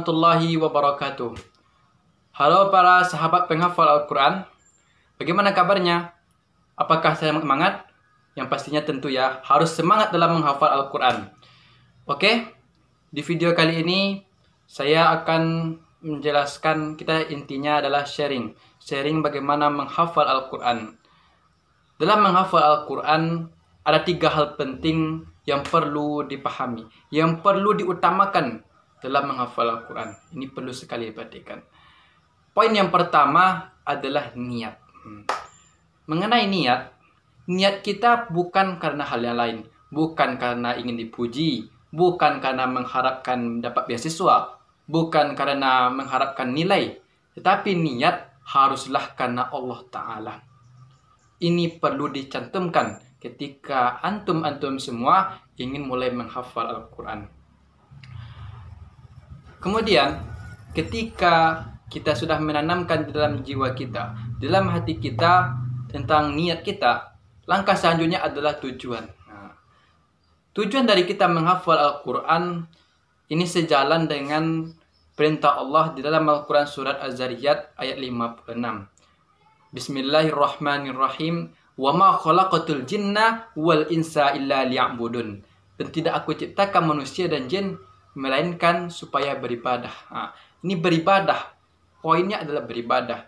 warahmatullahi wabarakatuh. Halo para sahabat penghafal Al-Quran. Bagaimana kabarnya? Apakah saya semangat? Yang pastinya tentu ya, harus semangat dalam menghafal Al-Quran. Oke, di video kali ini saya akan menjelaskan, kita intinya adalah sharing bagaimana menghafal Al-Quran. Dalam menghafal Al-Quran ada 3 hal penting yang perlu dipahami, yang perlu diutamakan dalam menghafal Al-Quran. Ini perlu sekali diperhatikan. Poin yang pertama adalah niat. Mengenai niat kita bukan karena hal yang lain. Bukan karena ingin dipuji, bukan karena mengharapkan dapat beasiswa, bukan karena mengharapkan nilai. Tetapi niat haruslah karena Allah Ta'ala. Ini perlu dicantumkan ketika antum semua ingin mulai menghafal Al-Quran. Kemudian, ketika kita sudah menanamkan di dalam jiwa kita, dalam hati kita tentang niat kita, langkah selanjutnya adalah tujuan. Tujuan dari kita menghafal Al-Quran ini sejalan dengan perintah Allah di dalam Al-Quran surat Az-Zariyat ayat 56. Bismillahirrahmanirrahim. Wa ma khalaqatul jinna wal insa illa liya'budun. Dan tidak aku ciptakan manusia dan jin melainkan supaya beribadah. Ini beribadah. Poinnya adalah beribadah.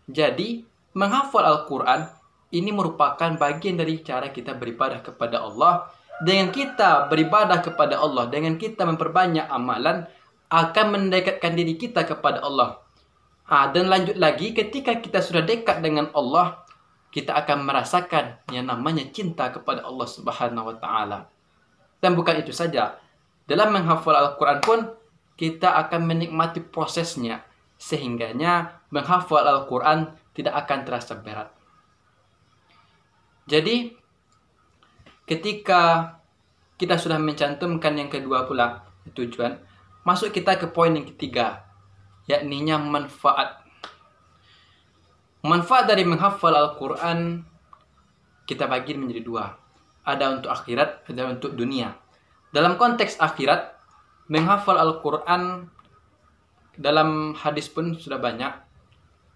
Jadi, menghafal Al-Quran ini merupakan bagian dari cara kita beribadah kepada Allah. Dengan kita beribadah kepada Allah, dengan kita memperbanyak amalan, akan mendekatkan diri kita kepada Allah. Dan lanjut lagi, ketika kita sudah dekat dengan Allah, kita akan merasakan yang namanya cinta kepada Allah Subhanahu wa Ta'ala. Dan bukan itu saja, dalam menghafal Al-Quran pun kita akan menikmati prosesnya, sehingganya menghafal Al-Quran tidak akan terasa berat. Jadi, ketika kita sudah mencantumkan yang kedua pula, tujuan, masuk kita ke poin yang ketiga, yakni manfaat. Manfaat dari menghafal Al-Quran kita bagi menjadi 2. Ada untuk akhirat, ada untuk dunia. Dalam konteks akhirat, menghafal Al-Quran dalam hadis pun sudah banyak,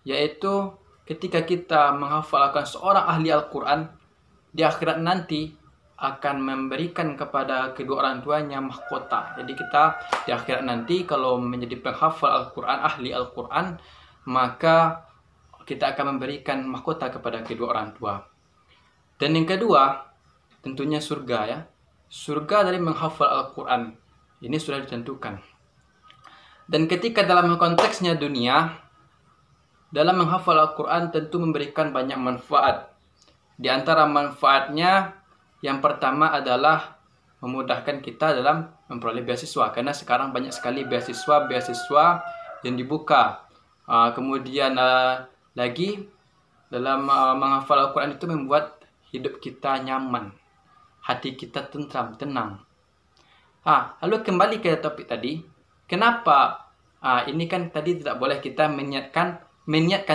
yaitu ketika kita menghafalkan seorang ahli Al-Quran, di akhirat nanti akan memberikan kepada kedua orang tuanya mahkota. Jadi kita di akhirat nanti kalau menjadi penghafal Al-Quran, ahli Al-Quran, maka kita akan memberikan mahkota kepada kedua orang tua. Dan yang kedua, tentunya surga ya. Surga dari menghafal Al-Quran. Ini sudah ditentukan. Dan ketika dalam konteksnya dunia, dalam menghafal Al-Quran tentu memberikan banyak manfaat. Di antara manfaatnya, yang pertama adalah memudahkan kita dalam memperoleh beasiswa. Karena sekarang banyak sekali beasiswa yang dibuka. Kemudian lagi, dalam menghafal Al-Quran itu membuat hidup kita nyaman. Hati kita tentram, tenang. Lalu kembali ke topik tadi. Kenapa? Ini kan tadi tidak boleh kita menyiapkan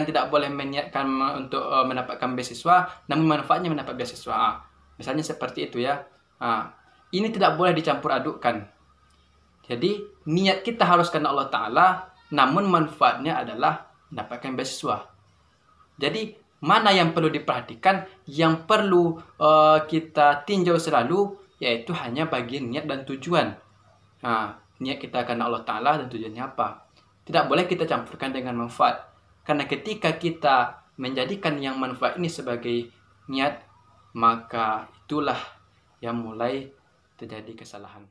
tidak boleh menyiapkan untuk mendapatkan beasiswa, namun manfaatnya mendapat beasiswa. Misalnya seperti itu ya. Ini tidak boleh dicampur adukkan. Jadi niat kita harus karena Allah Ta'ala, namun manfaatnya adalah mendapatkan beasiswa. Jadi mana yang perlu diperhatikan, yang perlu kita tinjau selalu, yaitu hanya bagian niat dan tujuan. Niat kita karena Allah Ta'ala dan tujuannya apa. Tidak boleh kita campurkan dengan manfaat. Karena ketika kita menjadikan yang manfaat ini sebagai niat, maka itulah yang mulai terjadi kesalahan.